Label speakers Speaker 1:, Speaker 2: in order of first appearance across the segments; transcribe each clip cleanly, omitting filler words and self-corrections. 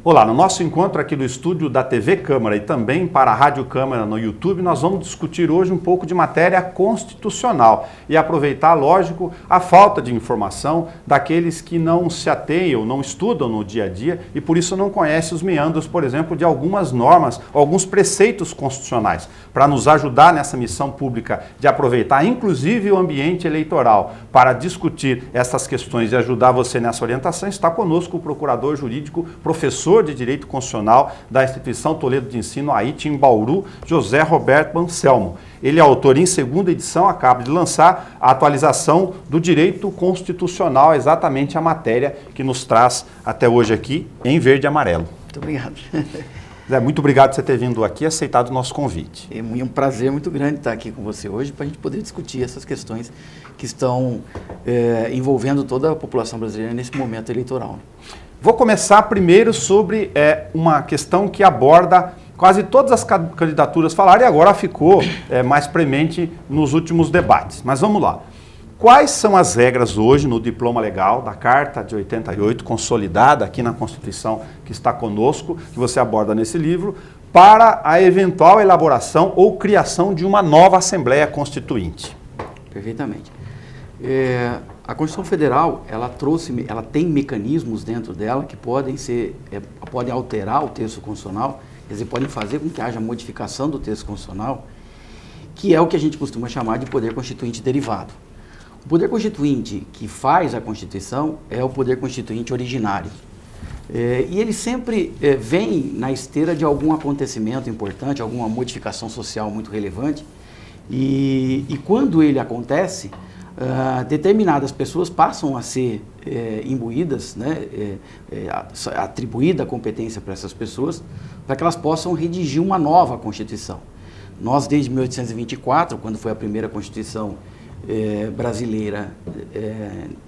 Speaker 1: Olá, no nosso encontro aqui do estúdio da TV Câmara e também para a Rádio Câmara no YouTube, nós vamos discutir hoje um pouco de matéria constitucional e aproveitar, lógico, a falta de informação daqueles que não se ateiam, não estudam no dia a dia e por isso não conhecem os meandros, por exemplo, de algumas normas, alguns preceitos constitucionais, para nos ajudar nessa missão pública de aproveitar, inclusive, o ambiente eleitoral para discutir essas questões e ajudar você nessa orientação. Está conosco o procurador jurídico, professor de Direito Constitucional da Instituição Toledo de Ensino, AIT, em Bauru, José Roberto Anselmo. Ele é autor, em segunda edição, acaba de lançar a atualização do Direito Constitucional, exatamente a matéria que nos traz até hoje aqui em verde e amarelo.
Speaker 2: Muito obrigado.
Speaker 1: Zé, muito obrigado por você ter vindo aqui e aceitado o nosso convite.
Speaker 2: É um prazer muito grande estar aqui com você hoje para a gente poder discutir essas questões que estão envolvendo toda a população brasileira nesse momento eleitoral.
Speaker 1: Vou começar primeiro sobre uma questão que aborda quase todas as candidaturas falaram e agora ficou mais premente nos últimos debates. Mas vamos lá. Quais são as regras hoje no diploma legal da Carta de 88, consolidada aqui na Constituição que está conosco, que você aborda nesse livro, para a eventual elaboração ou criação de uma nova Assembleia Constituinte?
Speaker 2: Perfeitamente. A Constituição Federal, ela tem mecanismos dentro dela que podem alterar o texto constitucional, quer dizer, podem fazer com que haja modificação do texto constitucional, que é o que a gente costuma chamar de poder constituinte derivado. O poder constituinte que faz a Constituição é o poder constituinte originário. E ele sempre vem na esteira de algum acontecimento importante, alguma modificação social muito relevante, e quando ele acontece, determinadas pessoas passam a ser imbuídas, atribuída a competência para essas pessoas, para que elas possam redigir uma nova Constituição. Nós, desde 1824, quando foi a primeira Constituição brasileira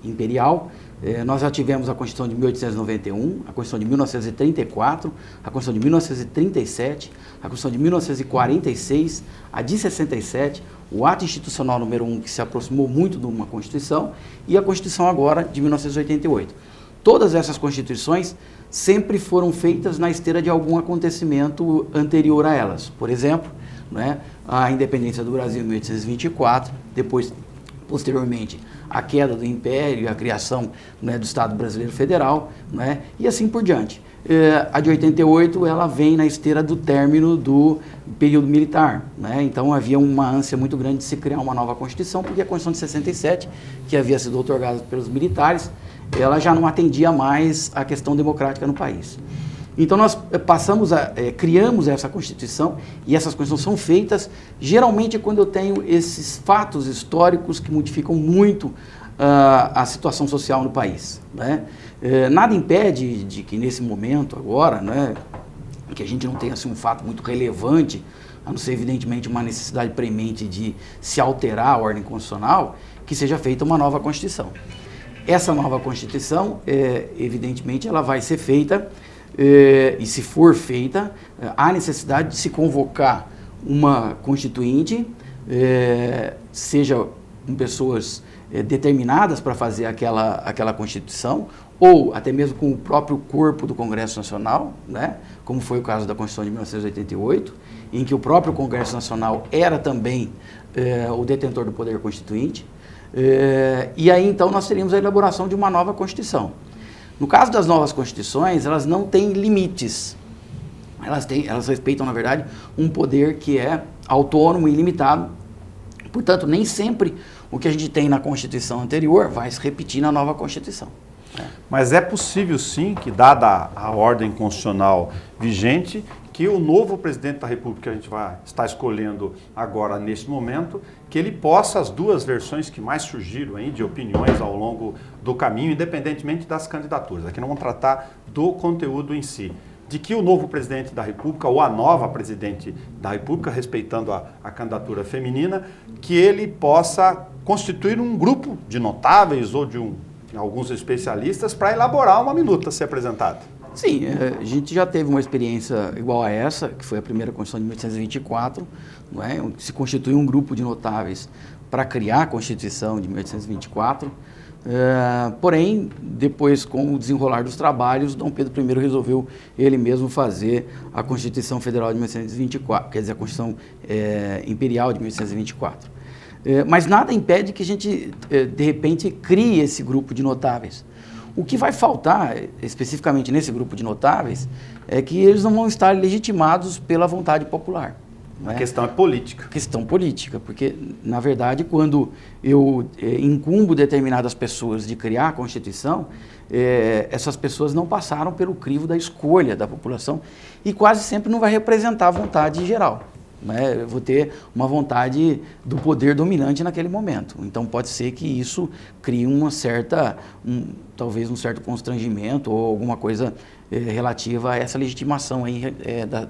Speaker 2: imperial, nós já tivemos a Constituição de 1891, a Constituição de 1934, a Constituição de 1937, a Constituição de 1946, a de 67, o Ato Institucional número 1, que se aproximou muito de uma Constituição, e a Constituição agora de 1988. Todas essas Constituições sempre foram feitas na esteira de algum acontecimento anterior a elas. Por exemplo, a independência do Brasil em 1824, depois, posteriormente, a queda do Império e a criação do Estado Brasileiro Federal, e assim por diante. A de 88, ela vem na esteira do término do período militar, Então havia uma ânsia muito grande de se criar uma nova Constituição, porque a Constituição de 67, que havia sido outorgada pelos militares, ela já não atendia mais a questão democrática no país. Então nós criamos essa Constituição, e essas Constituições são feitas geralmente quando eu tenho esses fatos históricos que modificam muito a situação social no país. Nada impede de que nesse momento agora, que a gente não tenha assim, um fato muito relevante, a não ser evidentemente uma necessidade premente de se alterar a ordem constitucional, que seja feita uma nova Constituição. Essa nova Constituição, evidentemente, ela vai ser feita, e se for feita, há necessidade de se convocar uma constituinte, seja com pessoas determinadas para fazer aquela Constituição, ou até mesmo com o próprio corpo do Congresso Nacional, como foi o caso da Constituição de 1988, em que o próprio Congresso Nacional era também o detentor do poder constituinte. E aí, então, nós teríamos a elaboração de uma nova Constituição. No caso das novas Constituições, elas não têm limites. Elas respeitam, na verdade, um poder que é autônomo e ilimitado. Portanto, nem sempre o que a gente tem na Constituição anterior vai se repetir na nova Constituição.
Speaker 1: Mas é possível, sim, que, dada a ordem constitucional vigente, que o novo presidente da República que a gente vai estar escolhendo agora, neste momento, que ele possa, as duas versões que mais surgiram aí de opiniões ao longo do caminho, independentemente das candidaturas. Aqui não vamos tratar do conteúdo em si. De que o novo presidente da República, ou a nova presidente da República, respeitando a candidatura feminina, que ele possa constituir um grupo de notáveis ou de alguns especialistas para elaborar uma minuta a ser apresentada.
Speaker 2: Sim, a gente já teve uma experiência igual a essa, que foi a primeira Constituição de 1824, onde se constituiu um grupo de notáveis para criar a Constituição de 1824. Porém, depois, com o desenrolar dos trabalhos, Dom Pedro I resolveu ele mesmo fazer a Constituição Federal de 1824, quer dizer, a Constituição Imperial de 1824. Mas nada impede que a gente, de repente, crie esse grupo de notáveis. O que vai faltar, especificamente nesse grupo de notáveis, é que eles não vão estar legitimados pela vontade popular.
Speaker 1: A questão é política.
Speaker 2: Questão política, porque, na verdade, quando eu incumbo determinadas pessoas de criar a Constituição, essas pessoas não passaram pelo crivo da escolha da população e quase sempre não vai representar a vontade geral. Eu vou ter uma vontade do poder dominante naquele momento. Então, pode ser que isso crie talvez um certo constrangimento ou alguma coisa relativa a essa legitimação aí,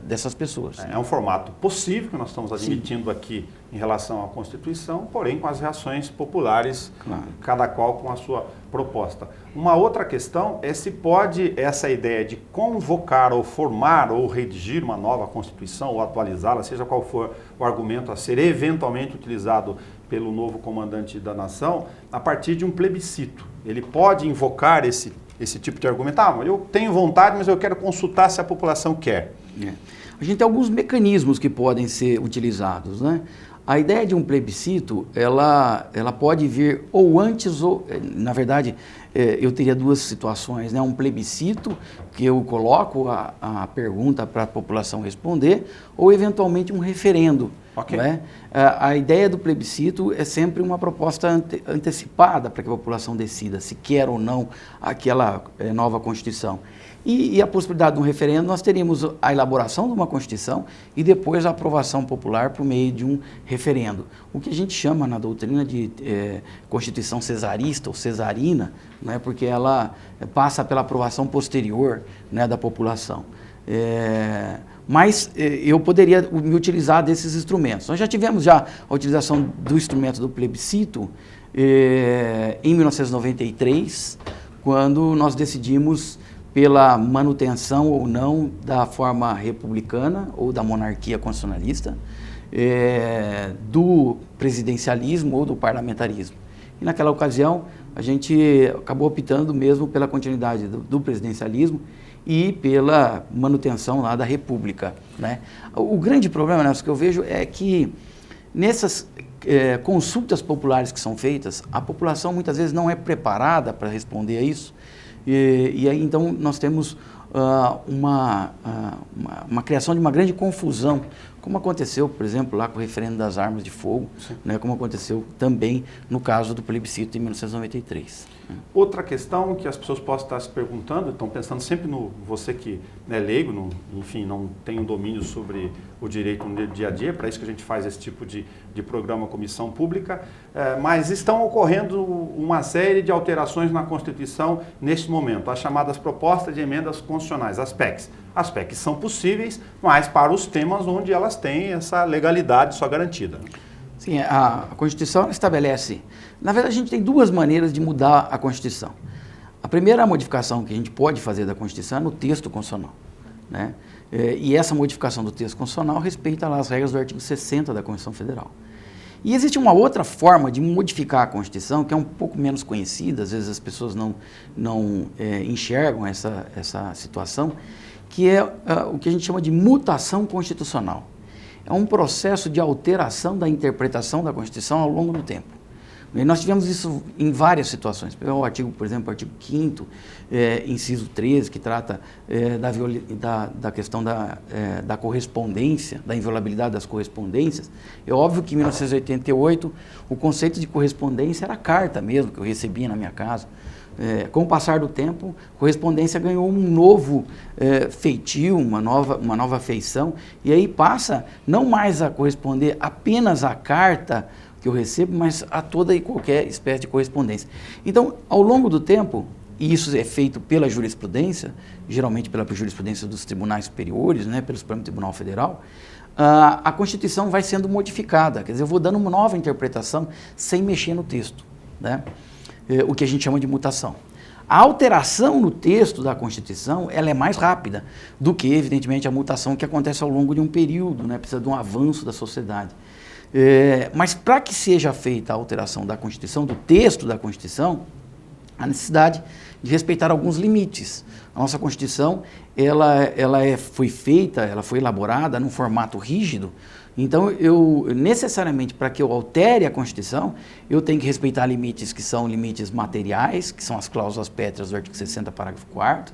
Speaker 2: dessas pessoas.
Speaker 1: É um formato possível que nós estamos admitindo Sim. aqui em relação à Constituição, porém com as reações populares, claro. Cada qual com a sua proposta. Uma outra questão é se pode essa ideia de convocar ou formar ou redigir uma nova Constituição ou atualizá-la, seja qual for o argumento a ser eventualmente utilizado pelo novo comandante da nação, a partir de um plebiscito. Ele pode invocar esse tipo de argumento. Eu tenho vontade, mas eu quero consultar se a população quer.
Speaker 2: A gente tem alguns mecanismos que podem ser utilizados, né? A ideia de um plebiscito, ela pode vir ou antes ou... Na verdade, eu teria duas situações, né? Um plebiscito, que eu coloco a pergunta para a população responder, ou eventualmente um referendo.
Speaker 1: Okay.
Speaker 2: Não é? A ideia do plebiscito é sempre uma proposta antecipada para que a população decida se quer ou não aquela nova Constituição. E a possibilidade de um referendo, nós teríamos a elaboração de uma Constituição e depois a aprovação popular por meio de um referendo. O que a gente chama na doutrina de Constituição cesarista ou cesarina, né, porque ela passa pela aprovação posterior, né, da população. Mas eu poderia me utilizar desses instrumentos. Nós já tivemos a utilização do instrumento do plebiscito em 1993, quando nós decidimos pela manutenção ou não da forma republicana ou da monarquia constitucionalista, do presidencialismo ou do parlamentarismo. E naquela ocasião a gente acabou optando mesmo pela continuidade do presidencialismo e pela manutenção lá da república, né? O grande problema, Nelson, que eu vejo é que nessas consultas populares que são feitas, a população muitas vezes não é preparada para responder a isso. E aí, então, nós temos uma criação de uma grande confusão, como aconteceu, por exemplo, lá com o referendo das armas de fogo, né, como aconteceu também no caso do plebiscito de 1993.
Speaker 1: Outra questão que as pessoas possam estar se perguntando, estão pensando sempre no você que é leigo, enfim, não tem um domínio sobre o direito no dia a dia, para isso que a gente faz esse tipo de programa Comissão Pública, mas estão ocorrendo uma série de alterações na Constituição neste momento, as chamadas propostas de emendas constitucionais, as PECs. As PECs são possíveis, mas para os temas onde elas têm essa legalidade só garantida.
Speaker 2: Sim, a Constituição estabelece... Na verdade, a gente tem duas maneiras de mudar a Constituição. A primeira modificação que a gente pode fazer da Constituição é no texto constitucional, né? E essa modificação do texto constitucional respeita lá as regras do artigo 60 da Constituição Federal. E existe uma outra forma de modificar a Constituição, que é um pouco menos conhecida, às vezes as pessoas não enxergam essa situação, que é o que a gente chama de mutação constitucional. É um processo de alteração da interpretação da Constituição ao longo do tempo. E nós tivemos isso em várias situações. O artigo, por exemplo, o artigo 5º, inciso 13, que trata da questão da correspondência, da inviolabilidade das correspondências. É óbvio que em 1988 o conceito de correspondência era a carta mesmo, que eu recebia na minha casa. Com o passar do tempo, correspondência ganhou um novo feitio, uma nova feição, e aí passa não mais a corresponder apenas à carta que eu recebo, mas a toda e qualquer espécie de correspondência. Então, ao longo do tempo, e isso é feito pela jurisprudência, geralmente pela jurisprudência dos tribunais superiores, né, pelo Supremo Tribunal Federal, a Constituição vai sendo modificada, quer dizer, eu vou dando uma nova interpretação sem mexer no texto, né? O que a gente chama de mutação. A alteração no texto da Constituição, ela é mais rápida do que, evidentemente, a mutação que acontece ao longo de um período, né? Precisa de um avanço da sociedade. Mas para que seja feita a alteração da Constituição, do texto da Constituição, a necessidade de respeitar alguns limites. A nossa Constituição, ela foi elaborada num formato rígido. Então, necessariamente, para que eu altere a Constituição, eu tenho que respeitar limites que são limites materiais, que são as cláusulas pétreas do artigo 60, parágrafo 4º.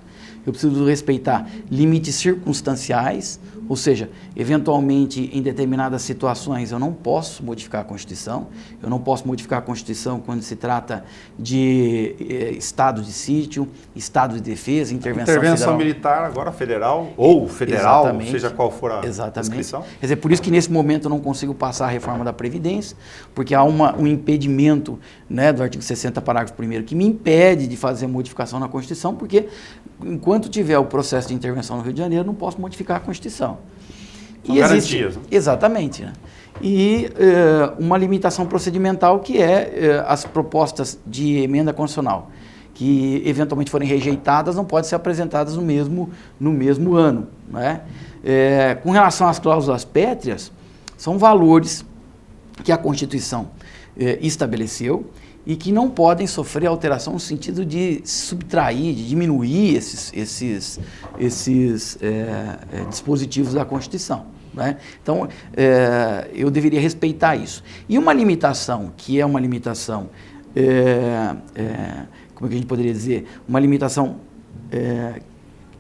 Speaker 2: Eu preciso respeitar limites circunstanciais, ou seja, eventualmente, em determinadas situações, eu não posso modificar a Constituição. Eu não posso modificar a Constituição quando se trata de estado de sítio, estado de defesa, intervenção
Speaker 1: militar, agora federal, ou federal,
Speaker 2: exatamente,
Speaker 1: seja qual for a descrição.
Speaker 2: Quer dizer, por isso que nesse momento eu não consigo passar a reforma da Previdência, porque há um impedimento, né, do artigo 60, parágrafo 1º, que me impede de fazer modificação na Constituição, porque enquanto tiver o processo de intervenção no Rio de Janeiro, eu não posso modificar a Constituição.
Speaker 1: São garantias. Né?
Speaker 2: Exatamente. Né? E uma limitação procedimental, que é as propostas de emenda constitucional, que eventualmente forem rejeitadas, não podem ser apresentadas no mesmo ano. Né? Com relação às cláusulas pétreas, são valores que a Constituição estabeleceu e que não podem sofrer alteração no sentido de subtrair, de diminuir esses dispositivos da Constituição. Né? Então, eu deveria respeitar isso. E uma limitação, que é uma limitação, como é que a gente poderia dizer? Uma limitação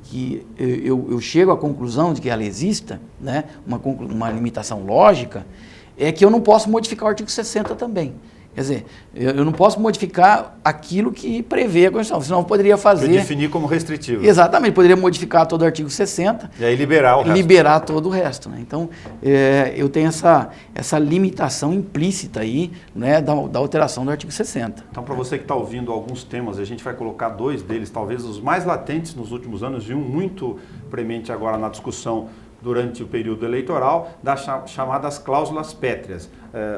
Speaker 2: que eu chego à conclusão de que ela exista, né? Uma limitação lógica, é que eu não posso modificar o artigo 60 também. Quer dizer, eu não posso modificar aquilo que prevê a Constituição, senão eu poderia fazer...
Speaker 1: Definir como restritivo.
Speaker 2: Exatamente, poderia modificar todo o artigo 60...
Speaker 1: E aí liberar o resto.
Speaker 2: Liberar todo o resto. Né? Então, eu tenho essa limitação implícita aí, né, da alteração do artigo 60.
Speaker 1: Então, para você que está ouvindo alguns temas, a gente vai colocar dois deles, talvez os mais latentes nos últimos anos, e um muito premente agora na discussão durante o período eleitoral, das chamadas cláusulas pétreas.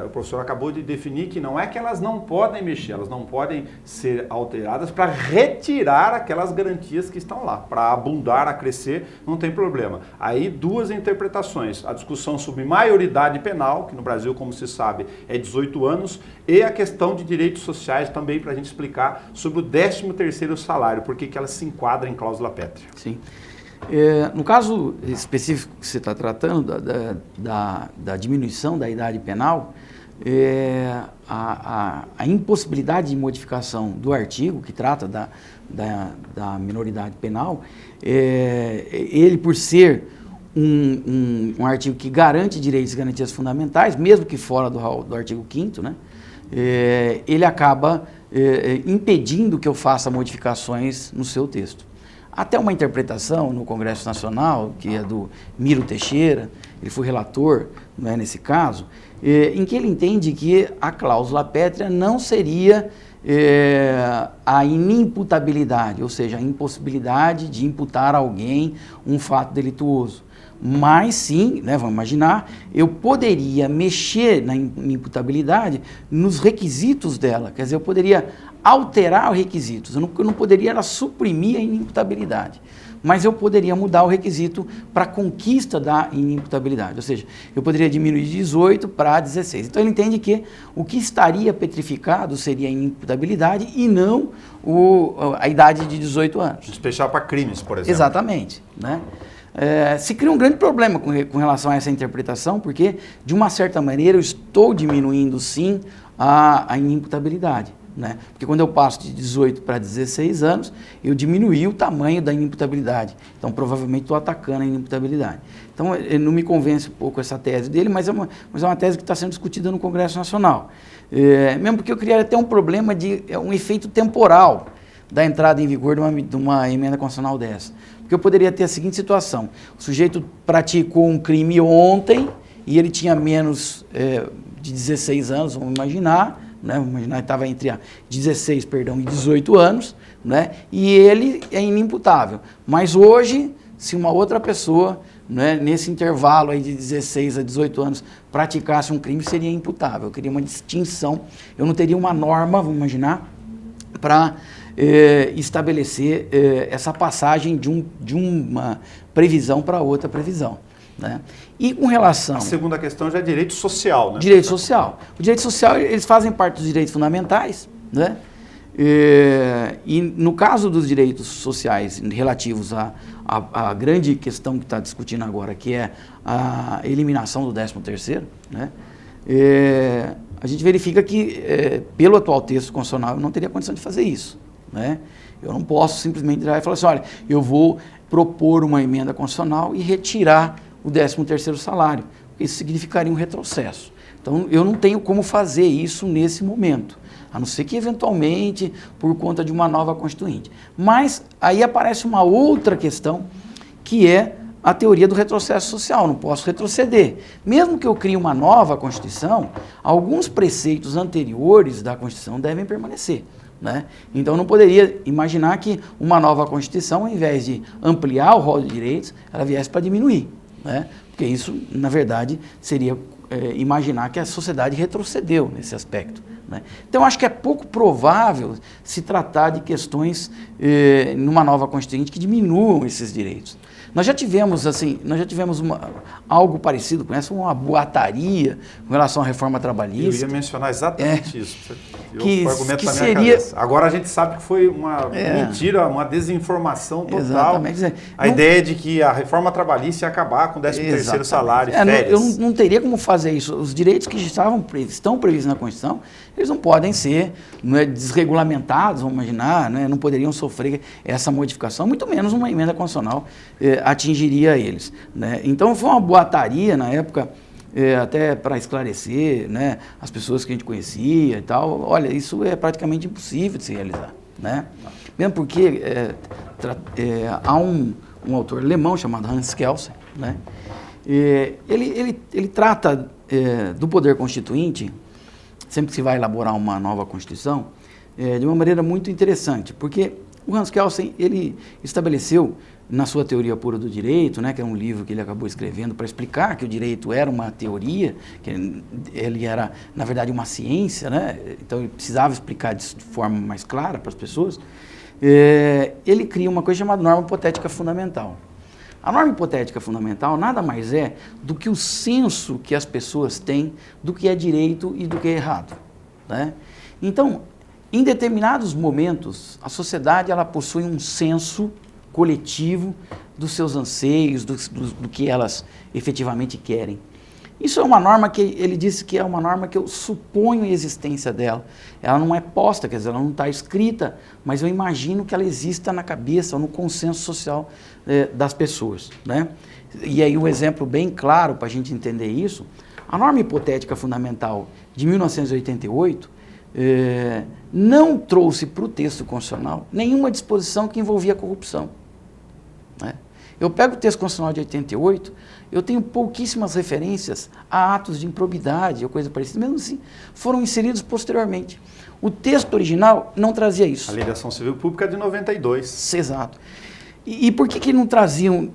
Speaker 1: O professor acabou de definir que não é que elas não podem mexer, elas não podem ser alteradas para retirar aquelas garantias que estão lá. Para abundar, a crescer, não tem problema. Aí, duas interpretações. A discussão sobre maioridade penal, que no Brasil, como se sabe, é 18 anos, e a questão de direitos sociais também, para a gente explicar sobre o 13º salário, por que ela se enquadra em cláusula pétrea.
Speaker 2: Sim. No caso específico que você está tratando, da diminuição da idade penal, a impossibilidade de modificação do artigo que trata da minoridade penal, ele por ser um artigo que garante direitos e garantias fundamentais, mesmo que fora do artigo 5º, né, ele acaba impedindo que eu faça modificações no seu texto. Até uma interpretação no Congresso Nacional, que é do Miro Teixeira, ele foi relator, né, nesse caso, em que ele entende que a cláusula pétrea não seria a inimputabilidade, ou seja, a impossibilidade de imputar a alguém um fato delituoso. Mas sim, né, vamos imaginar, eu poderia mexer na imputabilidade nos requisitos dela, quer dizer, eu poderia alterar os requisitos, eu não poderia suprimir a inimputabilidade, mas eu poderia mudar o requisito para a conquista da inimputabilidade, ou seja, eu poderia diminuir de 18 para 16. Então ele entende que o que estaria petrificado seria a inimputabilidade e não a idade de 18 anos.
Speaker 1: Despechar para crimes, por exemplo.
Speaker 2: Exatamente, né? Se cria um grande problema com relação a essa interpretação, porque, de uma certa maneira, eu estou diminuindo, sim, a inimputabilidade. Né? Porque quando eu passo de 18 para 16 anos, eu diminuí o tamanho da inimputabilidade. Então, provavelmente, estou atacando a inimputabilidade. Então, não me convence um pouco essa tese dele, mas é uma tese que está sendo discutida no Congresso Nacional. Mesmo porque eu criaria até um problema de um efeito temporal da entrada em vigor de uma emenda constitucional dessa. Porque eu poderia ter a seguinte situação: o sujeito praticou um crime ontem e ele tinha menos de 16 anos, vamos imaginar, né? Vamos imaginar que estava entre 16, e 18 anos, né? E ele é inimputável. Mas hoje, se uma outra pessoa, né, nesse intervalo aí de 16 a 18 anos, praticasse um crime, seria imputável. Eu queria uma distinção, eu não teria uma norma, vamos imaginar, para estabelecer essa passagem de uma previsão para outra previsão. Né? E com relação...
Speaker 1: A segunda questão já é direito social, né?
Speaker 2: Direito social. O direito social, eles fazem parte dos direitos fundamentais, né? E no caso dos direitos sociais relativos à grande questão que está discutindo agora, que é a eliminação do 13º, né? A gente verifica que, pelo atual texto constitucional, eu não teria condição de fazer isso, né? Eu não posso simplesmente ir e falar assim, olha, eu vou propor uma emenda constitucional e retirar o 13º salário, porque isso significaria um retrocesso. Então, eu não tenho como fazer isso nesse momento, a não ser que, eventualmente, por conta de uma nova Constituinte. Mas aí aparece uma outra questão, que é a teoria do retrocesso social. Não posso retroceder. Mesmo que eu crie uma nova Constituição, alguns preceitos anteriores da Constituição devem permanecer, né? Então, não poderia imaginar que uma nova Constituição, ao invés de ampliar o rol de direitos, ela viesse para diminuir, né? Porque isso, na verdade, seria imaginar que a sociedade retrocedeu nesse aspecto, né? Então, acho que é pouco provável se tratar de questões numa nova Constituinte que diminuam esses direitos. Nós já tivemos, algo parecido com essa, uma boataria com relação à reforma trabalhista.
Speaker 1: Eu ia mencionar exatamente isso.
Speaker 2: Que
Speaker 1: argumento
Speaker 2: seria...
Speaker 1: Agora a gente sabe que foi uma mentira, uma desinformação total.
Speaker 2: Exatamente.
Speaker 1: A ideia de que a reforma trabalhista ia acabar com o 13º salário, férias.
Speaker 2: Eu não teria como fazer isso. Os direitos que estão previstos na Constituição, eles não podem ser desregulamentados, vamos imaginar, né? Não poderiam sofrer essa modificação, muito menos uma emenda constitucional atingiria eles, né? Então foi uma boataria na época, até para esclarecer, né, as pessoas que a gente conhecia e tal. Olha, isso é praticamente impossível de se realizar, né? Mesmo porque há um autor alemão chamado Hans Kelsen, né? Ele trata do poder constituinte, sempre que se vai elaborar uma nova Constituição, de uma maneira muito interessante, porque o Hans Kelsen, ele estabeleceu na sua Teoria Pura do Direito, né, que é um livro que ele acabou escrevendo para explicar que o direito era uma teoria, que ele era, na verdade, uma ciência, né, então ele precisava explicar de forma mais clara para as pessoas. Ele cria uma coisa chamada norma hipotética fundamental. A norma hipotética fundamental nada mais é do que o senso que as pessoas têm do que é direito e do que é errado, né? Então, em determinados momentos, a sociedade ela possui um senso coletivo dos seus anseios, do que elas efetivamente querem. Isso é uma norma que ele disse que é uma norma que eu suponho a existência dela. Ela não é posta, quer dizer, ela não está escrita, mas eu imagino que ela exista na cabeça, ou no consenso social das pessoas, né? E aí um exemplo bem claro para a gente entender isso, a norma hipotética fundamental de 1988 não trouxe para o texto constitucional nenhuma disposição que envolvia corrupção, né? Eu pego o texto constitucional de 88, eu tenho pouquíssimas referências a atos de improbidade ou coisa parecida, mesmo assim, foram inseridos posteriormente. O texto original não trazia isso.
Speaker 1: A Lei de Ação Civil Pública é de 92.
Speaker 2: Exato. E por que não traziam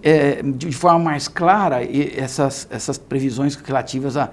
Speaker 2: de forma mais clara essas previsões relativas a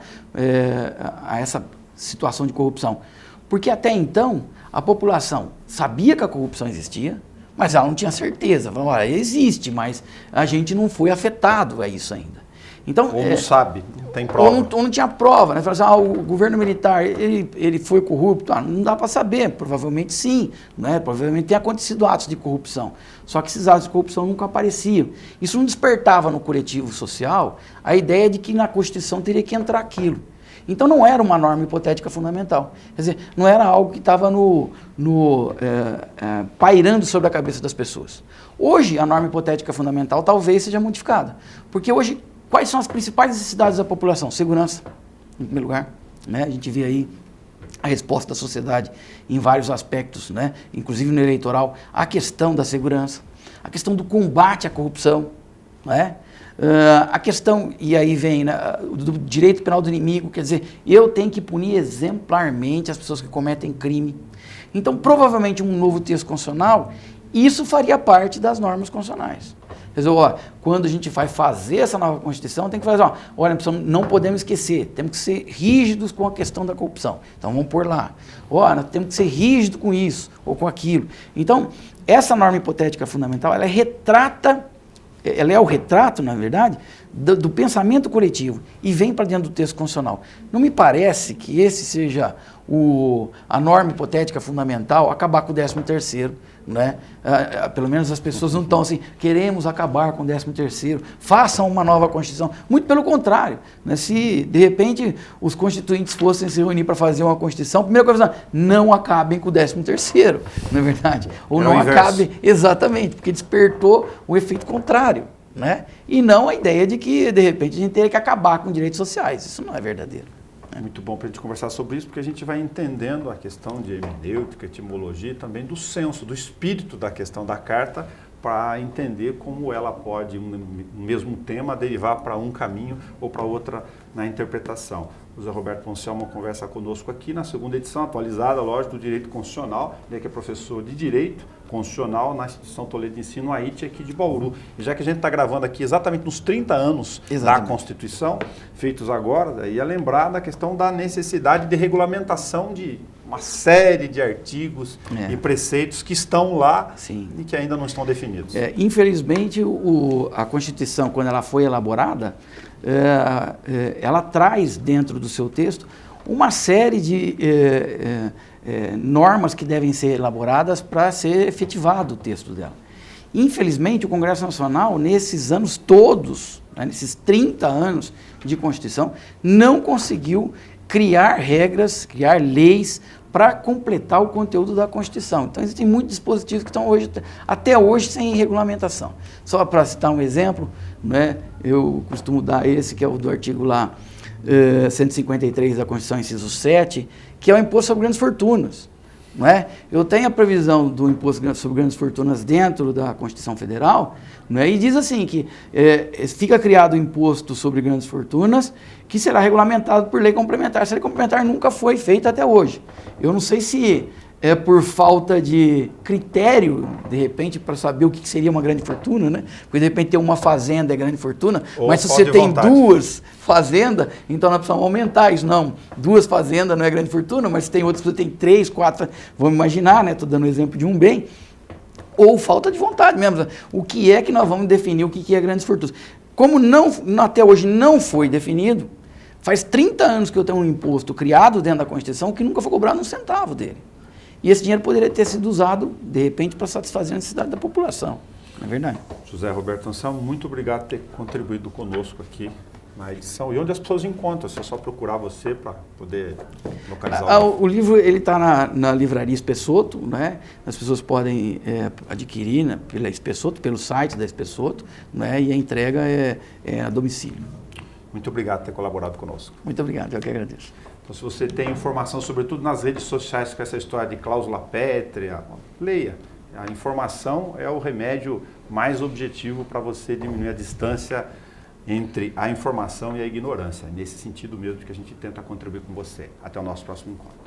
Speaker 2: essa situação de corrupção? Porque até então, a população sabia que a corrupção existia, mas ela não tinha certeza. Falava, olha, existe, mas a gente não foi afetado a isso ainda. Então,
Speaker 1: ou não sabe, não tem prova.
Speaker 2: Ou não tinha prova, né? Falava assim, o governo militar, ele foi corrupto. Não dá para saber, provavelmente sim, né? Provavelmente tem acontecido atos de corrupção. Só que esses atos de corrupção nunca apareciam. Isso não despertava no coletivo social a ideia de que na Constituição teria que entrar aquilo. Então não era uma norma hipotética fundamental. Quer dizer, não era algo que estava pairando sobre a cabeça das pessoas. Hoje, a norma hipotética fundamental talvez seja modificada. Porque hoje, quais são as principais necessidades da população? Segurança, em primeiro lugar, né? A gente vê aí a resposta da sociedade em vários aspectos, né? Inclusive no eleitoral, a questão da segurança, a questão do combate à corrupção, né? A questão, e aí vem, né, do direito penal do inimigo, quer dizer, eu tenho que punir exemplarmente as pessoas que cometem crime. Então, provavelmente, um novo texto constitucional, isso faria parte das normas constitucionais. Quer dizer, quando a gente vai fazer essa nova Constituição, tem que fazer, olha, não podemos esquecer, temos que ser rígidos com a questão da corrupção. Então, vamos pôr lá. Nós temos que ser rígidos com isso ou com aquilo. Então, essa norma hipotética fundamental, ela é o retrato, na verdade, do pensamento coletivo e vem para dentro do texto constitucional. Não me parece que esse seja a norma hipotética fundamental, acabar com o 13º, né? Pelo menos as pessoas não estão assim, queremos acabar com o 13º, façam uma nova Constituição. Muito pelo contrário, né? Se de repente os constituintes fossem se reunir para fazer uma Constituição, a primeira coisa, não acabem com o 13º, não é verdade? Ou não acabe, exatamente, porque despertou o efeito contrário, né? E não a ideia de que de repente a gente teria que acabar com direitos sociais, isso não é verdadeiro.
Speaker 1: É muito bom para a gente conversar sobre isso, porque a gente vai entendendo a questão de hermenêutica, etimologia e também do senso, do espírito da questão da carta, para entender como ela pode, um mesmo tema, derivar para um caminho ou para outra na interpretação. O José Roberto Poncelmo conversa conosco aqui na segunda edição, atualizada, lógico, do Direito Constitucional, ele que é professor de Direito Constitucional na Instituição Toledo de Ensino, AIT, aqui de Bauru. E já que a gente está gravando aqui exatamente nos 30 anos da Constituição, feitos agora, daí é lembrar da questão da necessidade de regulamentação de uma série de artigos e preceitos que estão lá e que ainda não estão definidos.
Speaker 2: Infelizmente, a Constituição, quando ela foi elaborada, ela traz dentro do seu texto uma série de normas que devem ser elaboradas para ser efetivado o texto dela. Infelizmente, o Congresso Nacional, nesses anos todos, né, nesses 30 anos de Constituição, não conseguiu criar regras, criar leis para completar o conteúdo da Constituição. Então, existem muitos dispositivos que estão até hoje sem regulamentação. Só para citar um exemplo, né, eu costumo dar esse, que é o do artigo lá, 153 da Constituição, inciso 7, que é o imposto sobre grandes fortunas. Não é? Eu tenho a previsão do imposto sobre grandes fortunas dentro da Constituição Federal, não é? E diz assim que fica criado o imposto sobre grandes fortunas que será regulamentado por lei complementar. Essa lei complementar nunca foi feita até hoje. Eu não sei se é por falta de critério, de repente, para saber o que seria uma grande fortuna, né? Porque de repente ter uma fazenda é grande fortuna, ou mas se você tem duas fazendas, então nós precisamos aumentar isso. Não, duas fazendas não é grande fortuna, mas se tem outras que tem 3, 4, vamos imaginar, né? Estou dando o exemplo de um bem, ou falta de vontade mesmo. O que é que nós vamos definir o que é grandes fortunas? Como até hoje não foi definido, faz 30 anos que eu tenho um imposto criado dentro da Constituição que nunca foi cobrado um centavo dele. E esse dinheiro poderia ter sido usado, de repente, para satisfazer a necessidade da população. Não é verdade?
Speaker 1: José Roberto Anselmo, muito obrigado por ter contribuído conosco aqui na edição. E onde as pessoas encontram? Se é só procurar você para poder localizar
Speaker 2: o livro. Ele está na livraria Espessoto, né? As pessoas podem adquirir, né, pela Espessoto, pelo site da Espessoto, né? E a entrega é a domicílio.
Speaker 1: Muito obrigado por ter colaborado conosco.
Speaker 2: Muito obrigado, eu que agradeço.
Speaker 1: Então, se você tem informação, sobretudo nas redes sociais, com essa história de cláusula pétrea, leia. A informação é o remédio mais objetivo para você diminuir a distância entre a informação e a ignorância. Nesse sentido mesmo que a gente tenta contribuir com você. Até o nosso próximo encontro.